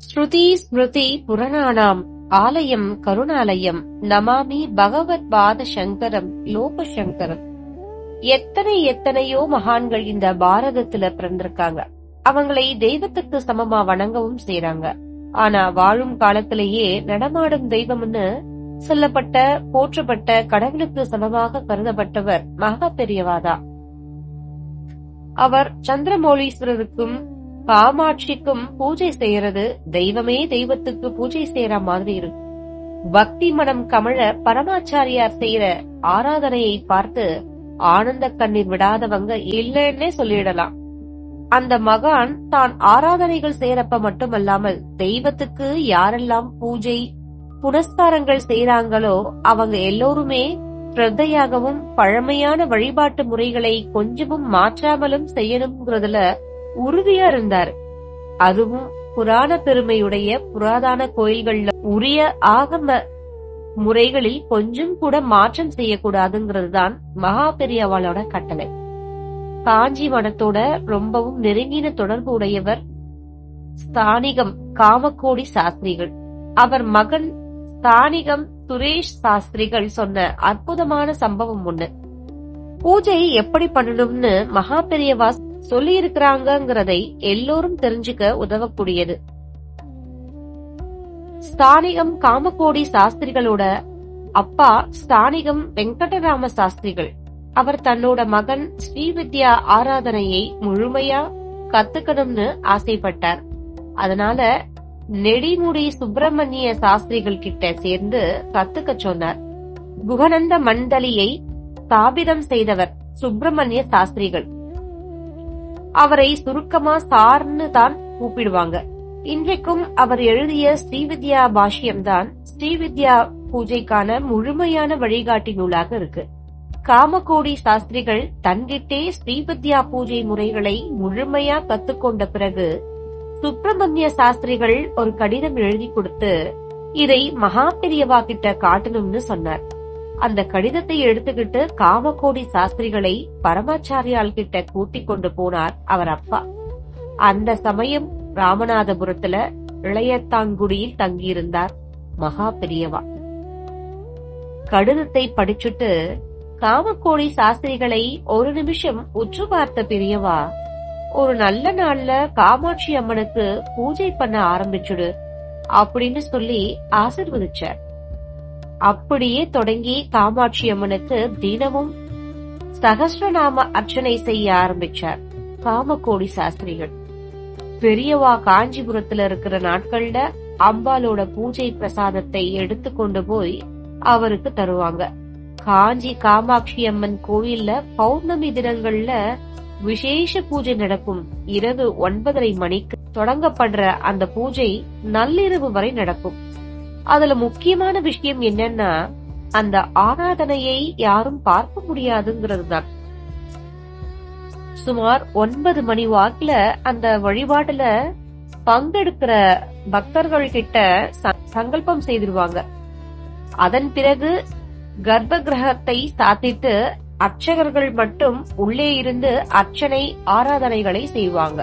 ஸ்ருதி ஸ்மிருதி புராணானாம் ஆலயம் கருணாலயம் நமாமி பகவத் பாத சங்கரம் லோக சங்கரம். எத்தனையோ மகான்கள் இந்த பாரதத்துல பிறந்திருக்காங்க. அவங்களை தெய்வத்துக்கு சமமா வணங்கவும் செய்றாங்க. ஆனா வாழும் காலத்திலேயே நடமாடும் தெய்வம்னு சொல்லப்பட்ட போற்றப்பட்ட கடவுளுக்கு சமமாக கருதப்பட்டவர் மகா பெரியவாதா. அவர் சந்திரமௌலீஸ்வரருக்கும் காமாட்சிக்கும் பூஜை செய்யறது தெய்வமே தெய்வத்துக்கு பூஜை செய்யற மாதிரி இருக்கு. பக்தி மனம் கமழ பரமாச்சாரியார் செய்யற ஆராதனையை பார்த்து ஆனந்த கண்ணீர் விடாதவங்க இல்லைன்னே சொல்லிடலாம். அந்த மகான் தான் ஆராதனைகள் செய்யறப்ப மட்டுமல்லாமல் தெய்வத்துக்கு யாரெல்லாம் பூஜை புனஸ்காரங்கள் செய்யறாங்களோ அவங்க எல்லோருமே ஸ்ரத்தையாகவும் பழமையான வழிபாட்டு முறைகளை கொஞ்சமும் மாற்றாமலும் செய்யணுங்கிறதுல உறுதியா இருந்தார். அதுவும் புராண பெருமையுடைய புராதன கோயில்கள்ல உரிய ஆகம முறைகளில் கொஞ்சம் கூட மாற்றம் செய்யக்கூடாதுங்கிறது தான் மகா பெரியவாளோட கட்டளை. காஞ்சி மடத்தோட ரொம்பவும் நெருங்கின தொடர்பு உடையவர் ஸ்தானிகம் காமக்கோடி சாஸ்திரிகள். அவர் மகன் ஸ்தானிகம் சுரேஷ் சாஸ்திரிகள் சொன்ன அற்புதமான சம்பவம் ஒண்ணு. பூஜை எப்படி பண்ணணும்னு மகா பெரியவா சொல்லி இருக்கிறாங்கிறதை எல்லோரும் தெரிஞ்சுக்க உதவக்கூடியது. ஸ்தானிகம் காமக்கோடி சாஸ்திரிகளோட அப்பா ஸ்தானிகம் வெங்கடராம சாஸ்திரிகள். அவர் தன்னோட மகன் ஸ்ரீவித்யா ஆராதனையை முழுமையா கத்துக்கணும்னு ஆசைப்பட்டார். அதனால நெடிமுடி சுப்பிரமணிய சாஸ்திரிகள் கிட்ட சேர்ந்து கத்துக்க சொன்னார். குகநந்த மண்டலியை ஸ்தாபிதம் செய்தவர் சுப்பிரமணிய சாஸ்திரிகள். அவரை சுருக்கமா சார்னு தான் கூப்பிடுவாங்க. இன்றைக்கும் அவர் எழுதிய ஸ்ரீவித்யா பாஷ்யம்தான் ஸ்ரீவித்யா பூஜைக்கான முழுமையான வழிகாட்டி நூலாக இருக்கு. காமக்கோடி சாஸ்திரிகள் தன்கிட்டே ஸ்ரீவித்யா பூஜை முறைகளை முழுமையா கத்துக்கொண்ட பிறகு சுப்பிரமணிய சாஸ்திரிகள் ஒரு கடிதம் எழுதி கொடுத்து இதை மகா பெரியவா கிட்ட காட்டணும்னு சொன்னார். அந்த கடிதத்தை எடுத்துக்கிட்டு காமக்கோடி சாஸ்திரிகளை பரமாச்சாரியால் கிட்ட கூட்டிக் கொண்டு போனார் அவர் அப்பா. அந்த சமயம் ராமநாதபுரத்துல இளையத்தாங்குடியில் தங்கியிருந்தார் மகா பெரியவா. கடிதத்தை படிச்சுட்டு காமக்கோடி சாஸ்திரிகளை ஒரு நிமிஷம் உற்று பார்த்த பெரியவா, ஒரு நல்ல நாள்ல காமாட்சி அம்மனுக்கு பூஜை பண்ண ஆரம்பிச்சுடு அப்படின்னு சொல்லி ஆசீர்வதிச்சார். அப்படியே தொடங்கி காமாட்சி அம்மனுக்கு தினமும் சகஸ்ரநாம அர்ச்சனை செய்ய ஆரம்பிச்சார் காமக்கோடி சாஸ்திரிகள். பெரியவா காஞ்சிபுரத்துல இருக்கிற நாட்கள்ல அம்பாலோட பூஜை பிரசாதத்தை எடுத்து கொண்டு போய் அவருக்கு தருவாங்க. காஞ்சி காமாட்சி அம்மன் கோயில்ல பௌர்ணமி தினங்கள்ல விசேஷ பூஜை நடக்கும். இரவு 9:30 மணிக்கு தொடங்கப்படுற அந்த பூஜை நள்ளிரவு வரை நடக்கும். அதுல முக்கியமான விஷயம் என்னன்னா, அந்த ஆராதனையை யாரும் பார்க்க முடியாதுங்கிறது தான். சுமார் 9 மணி வாக்குல அந்த வழிபாட்டுல பங்கெடுக்கிற பக்தர்கள் கிட்ட சங்கல்பம் செய்திருவாங்க. அதன் பிறகு கர்ப்ப கிரகத்தை சாத்திட்டு அர்ச்சகர்கள் மட்டும் உள்ளே இருந்து அர்ச்சனை ஆராதனைகளை செய்வாங்க.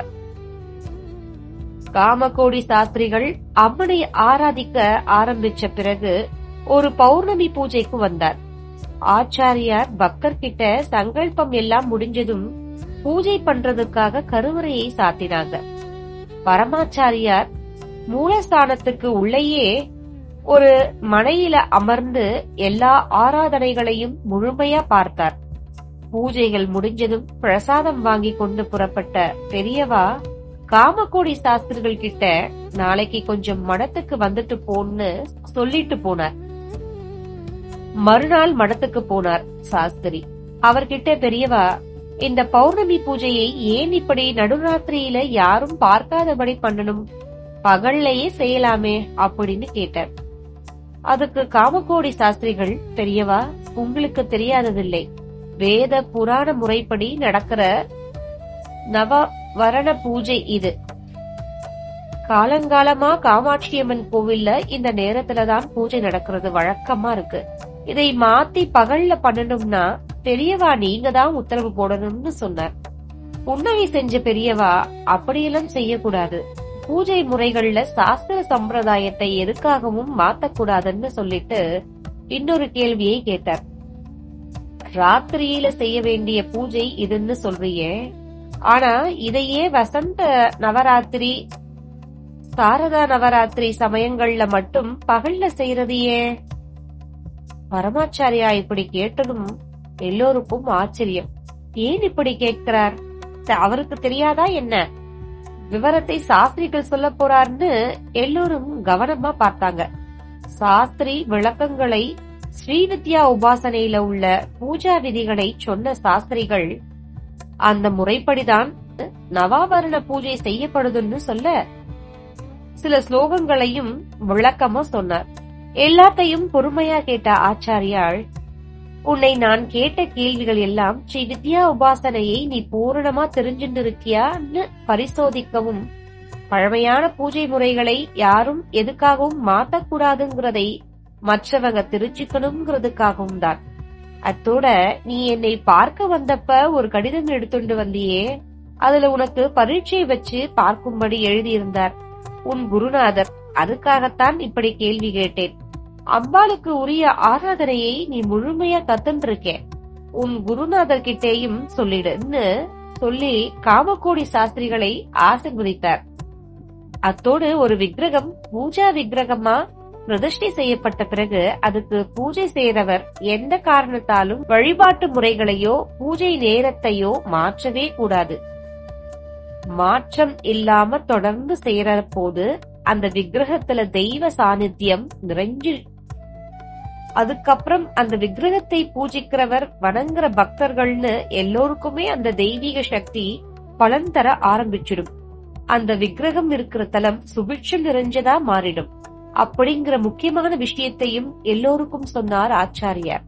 காமக்கோடி சாஸ்திரிகள் அம்மனை ஆராதிக்க ஆரம்பிச்ச பிறகு ஒரு பௌர்ணமி பூஜைக்கு வந்தார். ஆச்சாரியார் பக்தர் கிட்ட சங்கல்பம் எல்லாம் முடிஞ்சதும் பூஜை பண்றதுக்காக கருவறையை சாத்தினாங்க. பரமாச்சாரியார் மூலஸ்தானத்துக்கு உள்ளேயே ஒரு மனையில அமர்ந்து எல்லா ஆராதனைகளையும் முழுமையா பார்த்தார். பூஜைகள் முடிஞ்சதும் பிரசாதம் வாங்கி கொண்டு புறப்பட்ட பெரியவா காமக்கோடி சாஸ்திரிகள் கிட்ட நாளைக்கு கொஞ்சம் மடத்துக்கு வந்துட்டு போன்னு சொல்லிட்டு போனார். மறுநாள் மடத்துக்கு போனார் சாஸ்திரி. அவர்கிட்ட பெரியவா, இந்த பௌர்ணமி பூஜையை ஏன் இப்படி நடுராத்திரியில யாரும் பார்க்காதபடி பண்ணணும், பகல்லையே செய்யலாமே அப்படின்னு கேட்டார். அதுக்கு காமக்கோடி சாஸ்திரிகள், பெரியவா, உங்களுக்கு தெரியாததில்லை, வேத புராண முறைப்படி நடக்கிற நவவரண பூஜை இது. காலங்காலமா காமாட்சி அம்மன் கோவில்ல இந்த நேரத்துலதான் பூஜை நடக்கிறது வழக்கமா இருக்கு. இதை மாத்தி பகல்ல பண்ணணும்னா பெரியவா நீங்க தான் உத்தரவு போடணும்னு சொன்னார். புன்னகை செஞ்ச பெரியவா, அப்படியெல்லாம் செய்யக்கூடாது, பூஜை முறைகள்ல சாஸ்திர சம்பிரதாயத்தை எதுக்காகவும் மாத்தக்கூடாதுன்னு சொல்லிட்டு இன்னொரு கேள்வியை கேட்டார். ராத்திரியில செய்ய வேண்டிய பூஜை இதுன்னு சொல்றியே, ஆனா இதையே வசந்த நவராத்திரி, சாரதா நவராத்திரி சமயங்கள்ல மட்டும் பகல்ல செய்யறது ஏன்? பரமாச்சாரியா இப்படி கேட்டதும் எல்லோருக்கும் ஆச்சரியம். ஏன் இப்படி கேட்கிறார்? அவருக்கு தெரியாதா என்ன? விவரத்தை சாஸ்திரிகள் சொல்ல போறார்னு எல்லோரும் கவனமா பார்த்தாங்க. சாஸ்திரி விளக்கங்களை, ஸ்ரீவித்யா உபாசனையில உள்ள பூஜா விதிகளை சொன்ன சாஸ்திரிகள் அந்த முறைப்படிதான் நவாவரண பூஜை செய்யப்படுதுன்னு சொல்ல சில ஸ்லோகங்களையும் விளக்கமா சொன்னார். எல்லாத்தையும் பொறுமையா கேட்ட ஆச்சாரியாள், உன்னை நான் கேட்ட கேள்விகள் எல்லாம் ஸ்ரீ வித்யா உபாசனையை நீ பூரணமா தெரிஞ்சுட்டு இருக்கியான்னு பரிசோதிக்கவும், பழமையான பூஜை முறைகளை யாரும் எதுக்காகவும் மாத்தக்கூடாதுங்கிறதை மற்றவங்க தெரிஞ்சுக்கணுங்கிறதுக்காகவும் தான். அத்தோட நீ என்னை பார்க்க வந்தப்ப ஒரு கடிதம் எடுத்துட்டு வந்தியே, அதுல உனக்கு பரீட்சை வச்சு பார்க்கும்படி எழுதியிருந்தார் உன் குருநாதர். அதுக்காகத்தான் இப்படி கேள்வி கேட்டேன். அம்பாளுக்கு உரிய ஆராதனையை நீ முழுமையா கத்துன்னு இருக்க, உன் குருநாதர் கிட்டேயும் சொல்லிடுன்னு சொல்லி காமக்கோடி சாஸ்திரிகளை ஆசீர்வதித்தார். அத்தோடு ஒரு விக்கிரகம் பூஜா விக்கிரகமா பிரதிஷ்டை செய்யப்பட்ட பிறகு அதுக்கு பூஜை செய்யறவர் எந்த காரணத்தாலும் வழிபாட்டு முறைகளையோ பூஜை நேரத்தையோ மாற்றவே கூடாது. மாற்றம் இல்லாம தொடர்ந்து செய்யற போது அந்த விக்கிரகத்துல தெய்வ சாநித்தியம் நிறைஞ்சு, அதுக்கப்புறம் அந்த விக்கிரகத்தை பூஜிக்கிறவர் வணங்குற பக்தர்கள்னு எல்லோருக்குமே அந்த தெய்வீக சக்தி பலன் தர ஆரம்பிச்சிடும். அந்த விக்கிரகம் இருக்கிற தலம் சுபிட்சம் நிறைஞ்சதா மாறிடும். அப்படிங்கிற முக்கியமான விஷயத்தையும் எல்லோருக்கும் சொன்னார் ஆச்சாரியார்.